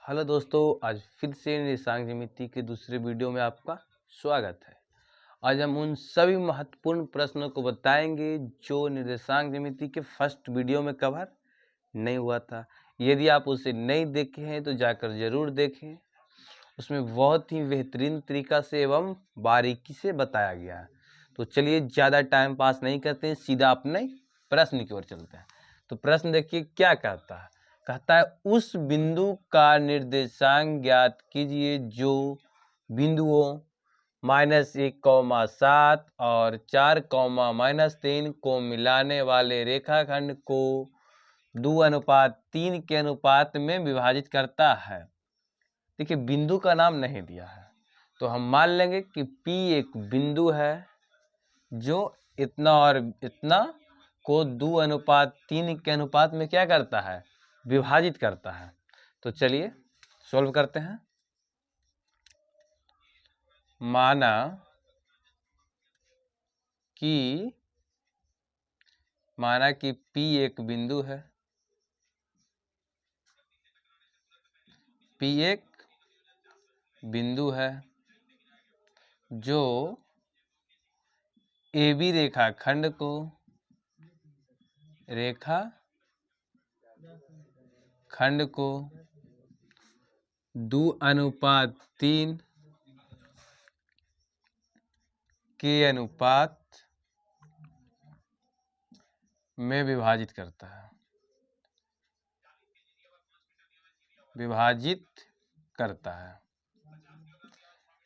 Hello दोस्तों, आज फिर से निर्देशांक ज्यामिति के दूसरे वीडियो में आपका स्वागत है। आज हम उन सभी महत्वपूर्ण प्रश्नों को बताएंगे जो निर्देशांक ज्यामिति के फर्स्ट वीडियो में कवर नहीं हुआ था। यदि आप उसे नहीं देखे हैं तो जाकर जरूर देखें। उसमें बहुत ही बेहतरीन तरीका से एवं बारीकी से बताया गया है। तो चलिए ज़्यादा टाइम पास नहीं करते हैं, सीधा अपने प्रश्न की ओर चलते हैं। तो प्रश्न देखिए क्या कहता है। कहता है उस बिंदु का निर्देशांक ज्ञात कीजिए जो बिंदुओं -1,7 और 4,-3 को मिलाने वाले रेखाखंड को 2:3 के अनुपात में विभाजित करता है। देखिए बिंदु का नाम नहीं दिया है तो हम मान लेंगे कि P एक बिंदु है जो इतना और इतना को 2:3 के अनुपात में क्या करता है, विभाजित करता है। तो चलिए सॉल्व करते हैं। माना कि P एक बिंदु है, P एक बिंदु है जो AB रेखाखंड को 2:3 के अनुपात में विभाजित करता है।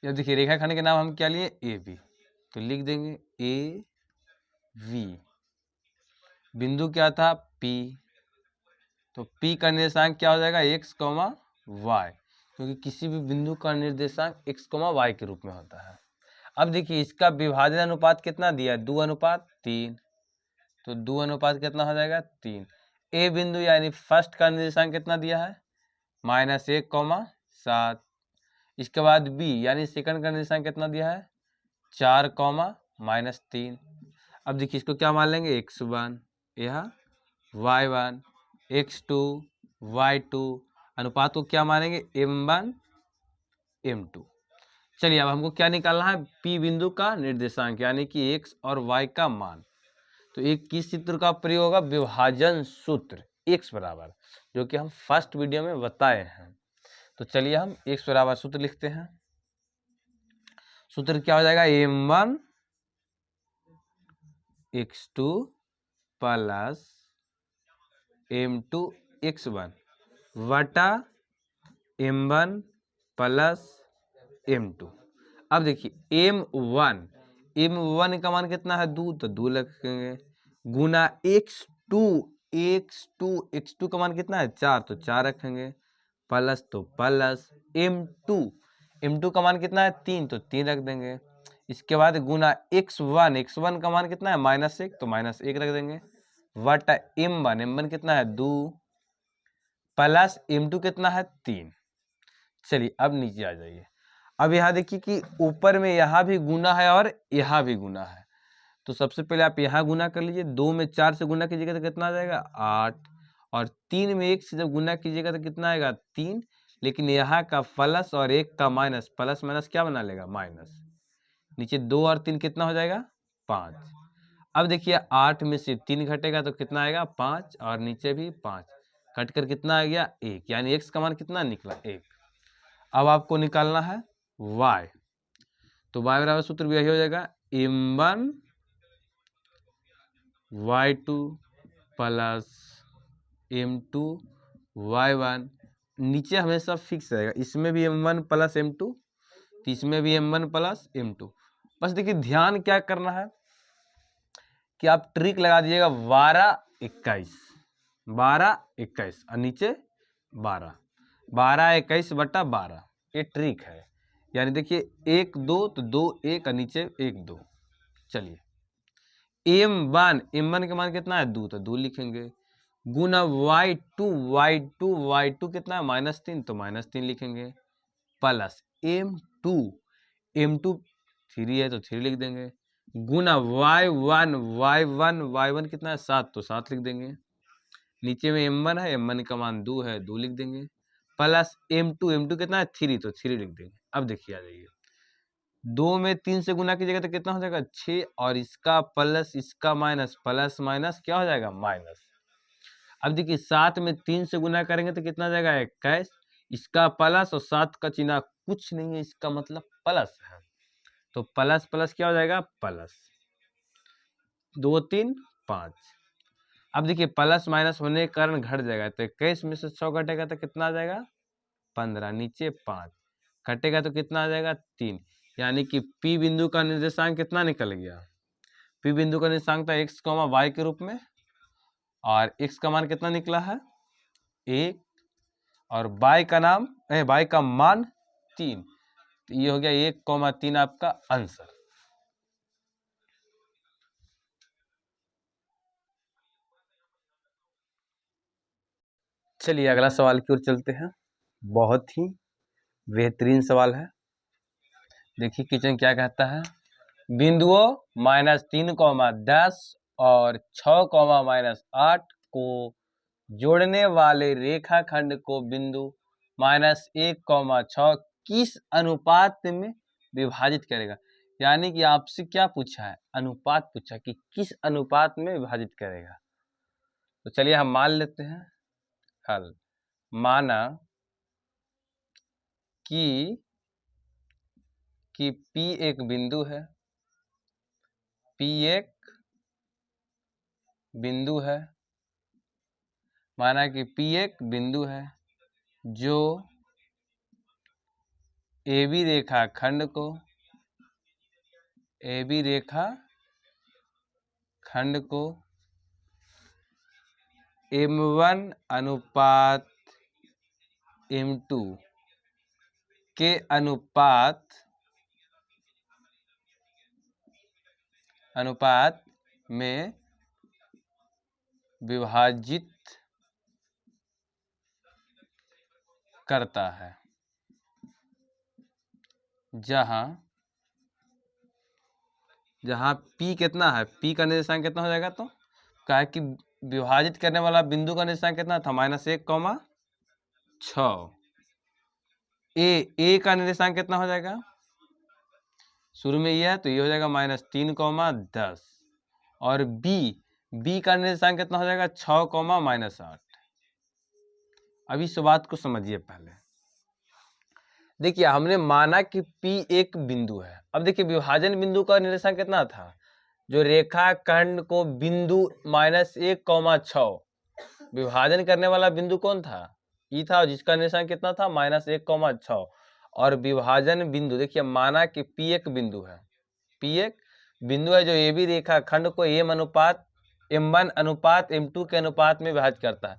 अब देखिए रेखाखंड के नाम हम क्या लिए, AB, तो लिख देंगे AB। बिंदु क्या था, P, तो P का निर्देशांक क्या हो जाएगा, x, y, क्योंकि किसी भी बिंदु का निर्देशांक x, y के रूप में होता है। अब देखिए इसका विभाजन अनुपात कितना दिया है, 2:3, तो 2 कितना हो जाएगा, 3। ए बिंदु यानी फर्स्ट का निर्देशांक कितना दिया है, -1,7। इसके बाद B यानी सेकंड का निर्देशांक कितना दिया है, 4,-3। अब देखिए इसको क्या मान लेंगे, x1 यह y1, x2 y2, अनुपात को क्या मानेंगे, m1 m2। चलिए अब हमको क्या निकालना है, P बिंदु का निर्देशांक यानी कि x और y का मान। तो एक किस सूत्र का प्रयोग होगा, विभाजन सूत्र x बराबर, जो कि हम फर्स्ट वीडियो में बताए हैं। तो चलिए हम x बराबर सूत्र लिखते हैं। सूत्र क्या हो जाएगा, m1 x2 plus m2 x1 वटा m1 प्लस m2। अब देखिए m1 का मान कितना है, 2, तो 2 लिखेंगे, गुना x2 का मान कितना है, 4, तो 4 रखेंगे, प्लस तो प्लस m2 का मान कितना है, 3, तो 3 रख देंगे। इसके बाद गुना x1 का मान कितना है, -1, तो -1 रख देंगे, वटा m1 कितना है, 2, प्लस m2 कितना है, 3। चलिए अब नीचे आ जाइए। अब यहाँ देखिए कि ऊपर में यहाँ भी गुना है और यहाँ भी गुना है, तो सबसे पहले आप यहाँ गुना कर लीजिए। 2 में 4 से गुना कीजिएगा तो कितना आ जाएगा, 8, और 3 में 1 से जब गुना कीजिएगा तो कितना आएगा, 3। लेकिन यहाँ का प्लस और 1 का माइनस, प्लस माइनस क्या बना लेगा, माइनस। नीचे 2 और 3 कितना हो जाएगा, 5। अब देखिए 8 में से 3 घटेगा तो कितना आएगा, 5, और नीचे भी 5 कट कर कितना आ गया, 1, यानी x का मान कितना निकला, 1। अब आपको निकालना है y, तो y बराबर सूत्र भी यही हो जाएगा, m1 y2 plus m2 y1। नीचे हमेशा फिक्स रहेगा, इसमें भी m1 प्लस m2, तो इसमें भी m1 प्लस m2। बस देखिए ध्यान क्या करना है कि आप ट्रिक लगा दीजिएगा, 12 21 और नीचे 12 21 बटा 12, ये ट्रिक है। यानी देखिए 1 2 तो 2 1 और नीचे 1 2। चलिए m1 के मान कितना है, 2, तो 2 लिखेंगे, गुना y2 कितना है, -3, तो -3 लिखेंगे, प्लस m2 3 है तो 3 लिख देंगे, गुना y1 कितना है, 7, तो 7 लिख देंगे। नीचे में m1 है, m1 का मान 2 है, 2 लिख देंगे, प्लस m2 कितना है 3, तो 3 लिख देंगे। अब देखिए आ जाइए, 2 में 3 से गुना कीजिएगा तो कितना हो जाएगा 6, और इसका प्लस इसका माइनस, प्लस माइनस क्या हो जाएगा माइनस। अब देखिए 7 में 3 से गुना करेंगे तो कितना हो जाएगा 21, इसका प्लस और 7 का चिन्ह कुछ नहीं है, इसका मतलब प्लस है, तो प्लस प्लस क्या हो जाएगा प्लस, 2 3 5। अब देखिए प्लस माइनस होने के कारण घट जाएगा, तो 21 में से 6 घटेगा तो कितना आ जाएगा 15, नीचे 5 घटेगा तो कितना आ जाएगा 3, यानी कि P बिंदु का निर्देशांक कितना निकल गया, P बिंदु का निर्देशांक था x, y के रूप में, और x का मान कितना निकला है 1, और y का मान 3, तो ये हो गया 1,3 आपका आंसर। चलिए अगला सवाल की ओर चलते हैं, बहुत ही बेहतरीन सवाल है। देखिए क्वेश्चन क्या कहता है, बिंदुओं -3,10 और 6,-8 को जोड़ने वाले रेखाखंड को बिंदु -1,6 किस अनुपात में विभाजित करेगा। यानी कि आपसे क्या पूछा है, अनुपात पूछा कि किस अनुपात में विभाजित करेगा। तो चलिए हम मान लेते हैं हल। माना कि P एक बिंदु है, P एक बिंदु है, माना कि P एक बिंदु है जो AB रेखा खंड को M1 अनुपात M2 के अनुपात में विभाजित करता है, जहां P कितना है, P का निर्देशांक कितना हो जाएगा, तो क्या है कि विभाजित करने वाला बिंदु का निर्देशांक कितना था -1,6। ए का निर्देशांक कितना हो जाएगा, शुरू में ये है तो ये हो जाएगा -3,10, और बी का निर्देशांक कितना हो जाएगा 6,-8। अब इस बात को समझिए पहले। देखिए हमने माना कि P एक बिंदु है। अब देखिए विभाजन बिंदु का निर्देशांक कितना था, जो रेखाखंड को बिंदु -1,6 विभाजन करने वाला बिंदु कौन था, ई था, जिसका निर्देशांक कितना था -1,6। और विभाजन बिंदु देखिए माना कि P एक बिंदु है, P एक बिंदु है जो AB रेखाखंड को M1 अनुपात M2 के अनुपात में विभाजित करता है।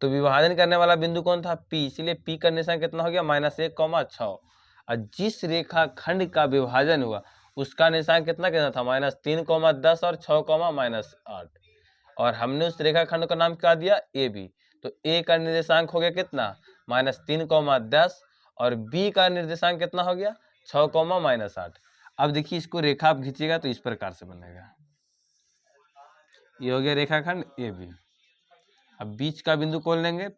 तो विभाजन करने वाला बिंदु कौन था P, इसलिए P का निर्देशांक कितना हो गया -1,6। और जिस रेखाखंड का विभाजन हुआ उसका निर्देशांक कितना था -3,10 और 6,-8। और हमने उस रेखाखंड का नाम क्या दिया AB, तो A का निर्देशांक हो गया कितना -3,10 और B का निर्देशांक कितना हो गया 6,-8। अब देखिए इसको रेखा आप खींचिएगा तो इस प्रकार से बनेगा, ये हो गया रेखाखंड AB। अब बीच का बिंदु कौन लेंगे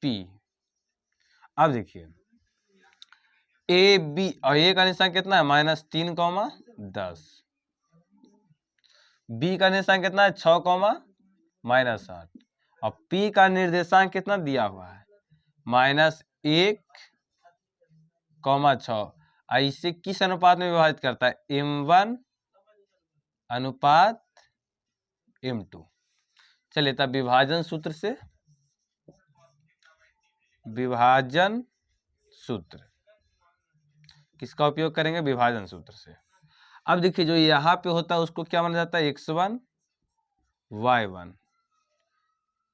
P। अब देखिए AB और A का निर्देशांक कितना है -3,10, B का निर्देशांक कितना है 6,-8, और P का निर्देशांक कितना दिया हुआ है -1,6। इसे किस अनुपात में विभाजित करता है, M1 अनुपात M2। चलिए तब विभाजन सूत्र किसका उपयोग करेंगे, विभाजन सूत्र से। अब देखिए जो यहाँ पे होता है उसको क्या माना जाता है x1 y1,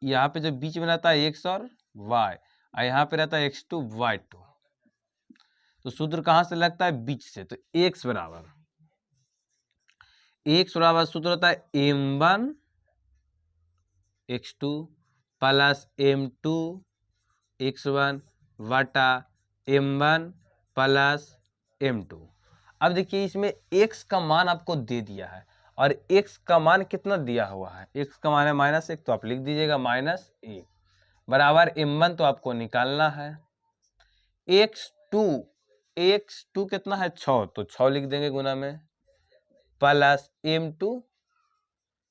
यहाँ पे जो बीच में रहता है x और y, और यहाँ पे रहता है x2 y2। तो सूत्र कहाँ से लगता है, बीच से। तो x बराबर सूत्र होता है M1 x2 plus M2 x1 बटा M1 प्लस M2। अब देखिए इसमें x का मान आपको दे दिया है, और x का मान कितना दिया हुआ है, x का मान है -1, तो आप लिख दीजिएगा -1 बराबर M1 तो आपको निकालना है, x2 कितना है 6, तो 6 लिख देंगे गुना में, प्लस m2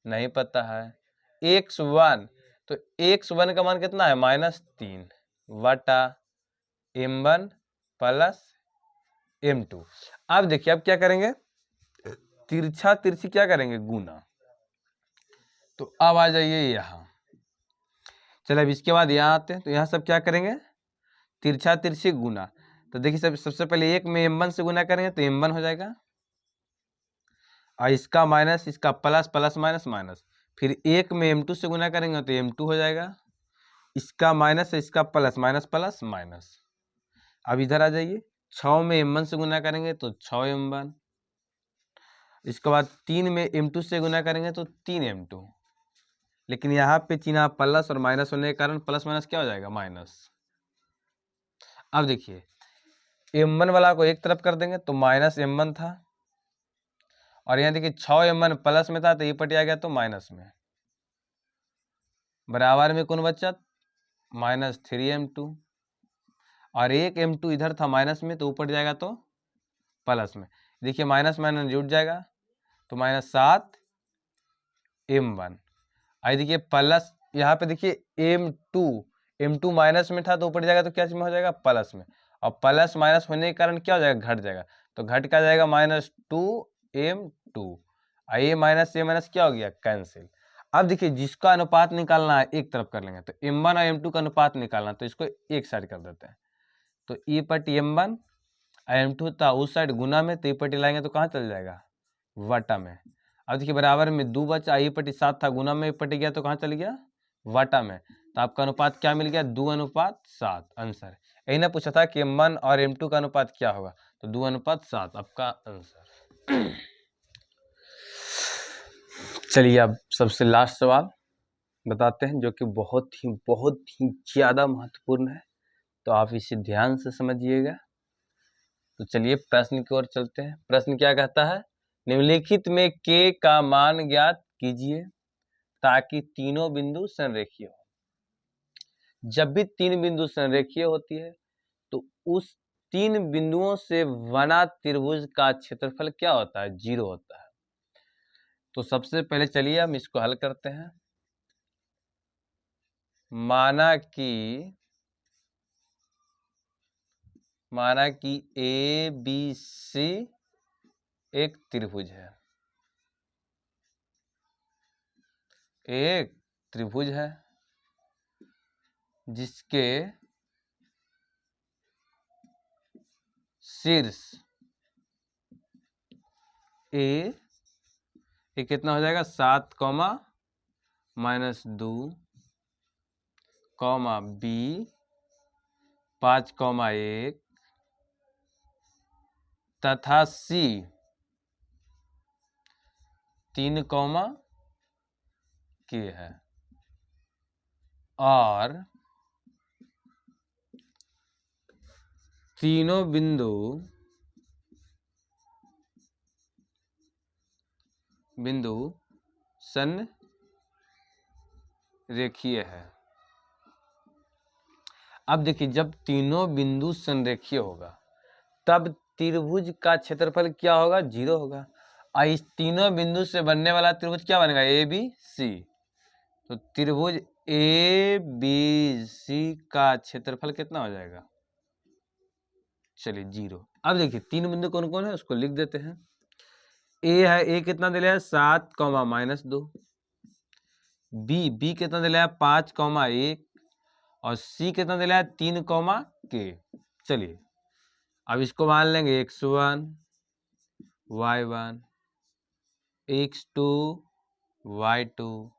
नहीं पता है, x1 तो x1 का मान कितना है -3 वटा m1 प्लस m2। अब देखिए अब क्या करेंगे, तिरछा तिरछी क्या करेंगे गुना, तो अब आ जाइए यहाँ। चलो अब इसके बाद यहाँ आते हैं, तो यहाँ सब क्या करेंगे तिरछा तिरछी गुना। तो देखिए सबसे पहले एक में m1 से गुना करेंगे तो m1 हो जाएगा, और इसका माइनस इसका प्लस, प्लस माइनस माइनस, फिर एक में m2 से गुना करेंगे तो m2 हो जाएगा, इसका माइनस इसका प्लस, माइनस प्लस माइनस। अब इधर आ जाइए, 6 में m1 से गुना करेंगे तो 6m1, इसके बाद 3 में m2 से गुना करेंगे तो 3m2, लेकिन यहाँ पे चिन्ह प्लस और माइनस होने के कारण प्लस माइनस क्या हो जाएगा माइनस। अब देखिए m1 वाला को एक तरफ कर देंगे तो माइनस m1 था, और यहाँ देखिए 6m1 प्लस में था तो ये पट आ गया तो माइनस में, बराबर में कौन बचा -3m2, और एक m2 इधर था माइनस में तो ऊपर जाएगा तो प्लस में। देखिए माइनस माइनस जुड़ जाएगा तो -7m1। आई देखिए प्लस, यहाँ पे देखिए m2 माइनस में था तो ऊपर जाएगा तो क्या चीज में हो जाएगा प्लस में, और प्लस माइनस होने के कारण क्या हो जाएगा घट जाएगा, तो घट का जाएगा -2m2, ये माइनस क्या हो गया कैंसिल। अब देखिए जिसका अनुपात निकालना है एक तरफ कर लेंगे, तो m1 और m2 का अनुपात निकालना, तो इसको एक साइड कर देते हैं, तो ई पट्टी m1 m2 था उस साइड गुना में, तो ई पट्टी लाएंगे तो कहाँ चल जाएगा वटा में। अब देखिए बराबर में 2 बचा, ई पट्टी 7 था गुना में पट्टी गया तो कहाँ चल गया वटा में, तो आपका अनुपात क्या मिल गया 2:7 आंसर। यही ना पूछा था कि m1 और m2 का अनुपात क्या होगा, तो 2:7 आपका आंसर। चलिए अब सबसे लास्ट सवाल बताते हैं, जो कि बहुत ही ज्यादा महत्वपूर्ण है, तो आप इसे ध्यान से समझिएगा। तो चलिए प्रश्न की ओर चलते हैं। प्रश्न क्या कहता है, निम्नलिखित में k का मान ज्ञात कीजिए ताकि तीनों बिंदु संरेखीय हो। जब भी 3 बिंदु संरेखीय होती है तो उस 3 बिंदुओं से बना त्रिभुज का क्षेत्रफल क्या होता है 0 होता है। तो सबसे पहले चलिए हम इसको हल करते हैं। माना कि ABC एक त्रिभुज है, एक त्रिभुज है जिसके शीर्ष ए कितना हो जाएगा 7, -2, B 5, 1 तथा C 3, K है, और तीनों बिंदु संरेखीय है। अब देखिए जब तीनों बिंदु संरेखीय होगा तब त्रिभुज का क्षेत्रफल क्या होगा 0 होगा, और इस तीनों बिंदु से बनने वाला त्रिभुज क्या बनेगा ABC, तो त्रिभुज ABC का क्षेत्रफल कितना हो जाएगा, चलिए 0। अब देखिए 3 बिंदु कौन कौन है उसको लिख देते हैं। ए है, ए कितना दिया है 7, -2, बी कितना दिया है 5, 1, और सी कितना दिया है 3, K। चलिए अब इसको मान लेंगे x1 y1 x2 y2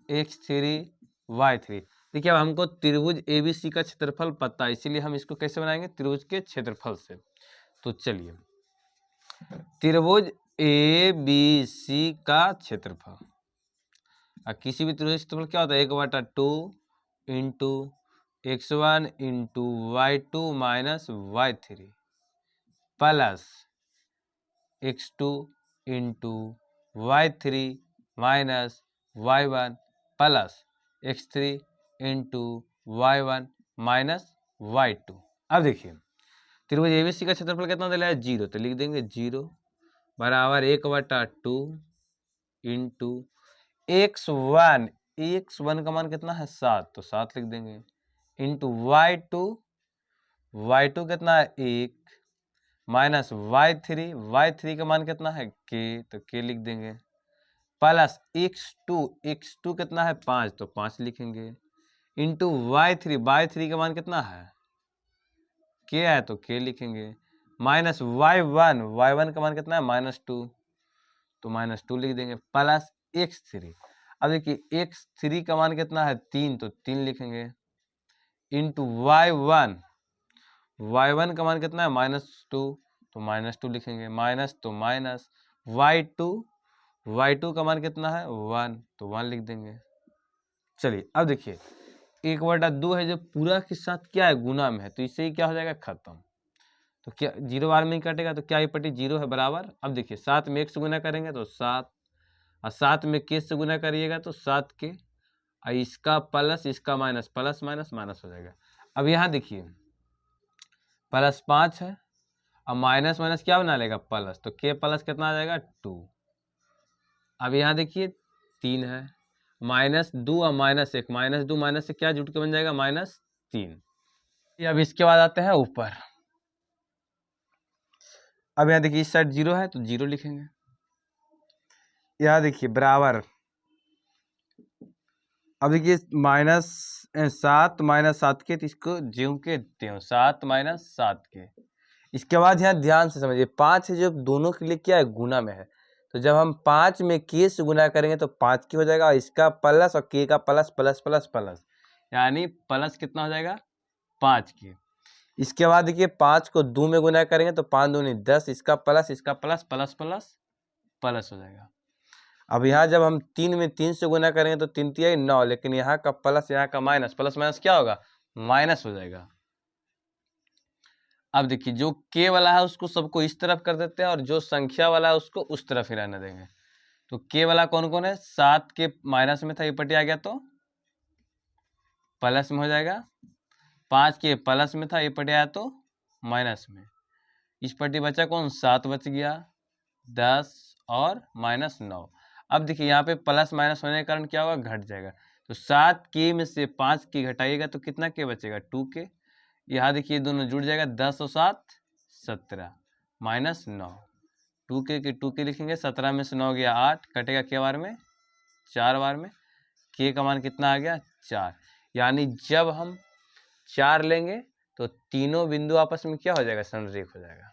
x3 y3। देखिए अब हमको त्रिभुज ABC का क्षेत्रफल पता है, इसीलिए हम इसको कैसे बनाएंगे त्रिभुज के क्षेत्रफल से। तो चलिए त्रिभुज ABC का क्षेत्रफल, किसी भी त्रिभुज क्षेत्रफल क्या होता है 1/2 into x1 into y2 minus y3 plus x2 into y3 minus y1 plus x3 into y1 minus y2। अब देखिए त्रिभुज एबीसी का क्षेत्रफल कितना दिया है 0, तो लिख देंगे 0 बराबर 1/2 इंटू x1, x1 का मान कितना है 7, तो 7 लिख देंगे, इंटू y2 कितना है 1 माइनस y3 का मान कितना है k, तो k लिख देंगे, प्लस x2 कितना है 5, तो 5 लिखेंगे, इंटू y3 का मान कितना है k है, तो k लिखेंगे, माइनस y1 का मान कितना है -2, तो -2 लिख देंगे, प्लस x3। अब देखिए x3 का मान कितना है 3, तो 3 लिखेंगे, इंटू y1 का मान कितना है -2, तो -2 लिखेंगे, माइनस तो माइनस y2 का मान कितना है 1, तो 1 लिख देंगे। चलिए अब देखिए 1/2 है जो पूरा के साथ क्या है गुना में है, तो इससे ही क्या हो जाएगा खत्म, तो क्या 0 बार में ही कटेगा, तो क्या ही पट्टी 0 है बराबर। अब देखिए 7 में 1 से गुना करेंगे तो 7, और 7 में k से गुना करिएगा तो 7k, और इसका प्लस इसका माइनस, प्लस माइनस माइनस हो जाएगा। अब यहाँ देखिए +5 है और माइनस माइनस क्या बना लेगा प्लस, तो k प्लस कितना आ जाएगा 2। अब यहाँ देखिए 3 है, -2 और -1, -2 माइनस से क्या जुट के बन जाएगा -3। अब इसके बाद आते हैं ऊपर। अब यहाँ देखिए इस साइड 0 है तो 0 लिखेंगे, यहाँ देखिए बराबर, अब देखिए -7 -7 के, तो इसको ज्यों के त्यों 7 -7 के। इसके बाद यहाँ ध्यान से समझिए 5 है जो दोनों के लिए क्या है गुना में है, तो जब हम 5 में k से गुना करेंगे तो 5 की हो जाएगा, और इसका प्लस और k का प्लस प्लस प्लस प्लस, यानी प्लस कितना हो जाएगा 5 की। इसके बाद देखिए 5 को 2 में गुना करेंगे तो 5 दूनी 10, इसका प्लस प्लस प्लस प्लस हो जाएगा। अब यहाँ जब हम 3 में 3 से गुना करेंगे तो 3 3 9, लेकिन यहाँ का प्लस यहाँ का माइनस, प्लस माइनस क्या होगा माइनस हो जाएगा। अब देखिए जो k वाला है उसको सबको इस तरफ कर देते हैं, और जो संख्या वाला है उसको उस तरफ ही रहने देंगे। तो k वाला कौन कौन है, 7 के माइनस में था, ये पट्टी आ गया तो प्लस में हो जाएगा, 5 के प्लस में था, ये पट्टी आया तो माइनस में, इस पट्टी बचा कौन 7 बच गया, 10 और -9। अब देखिए यहाँ पे प्लस माइनस होने के कारण क्या होगा घट जाएगा, तो 7k में से 5k घटाइएगा तो कितना k बचेगा 2k। यहाँ देखिए दोनों जुड़ जाएगा, 10 और 7 17 -9, 2k के 2k लिखेंगे, 17 में से 9 गया 8, कटेगा के बार में 4 बार में, k का मान कितना आ गया 4। यानी जब हम 4 लेंगे तो तीनों बिंदु आपस में क्या हो जाएगा समरेख हो जाएगा।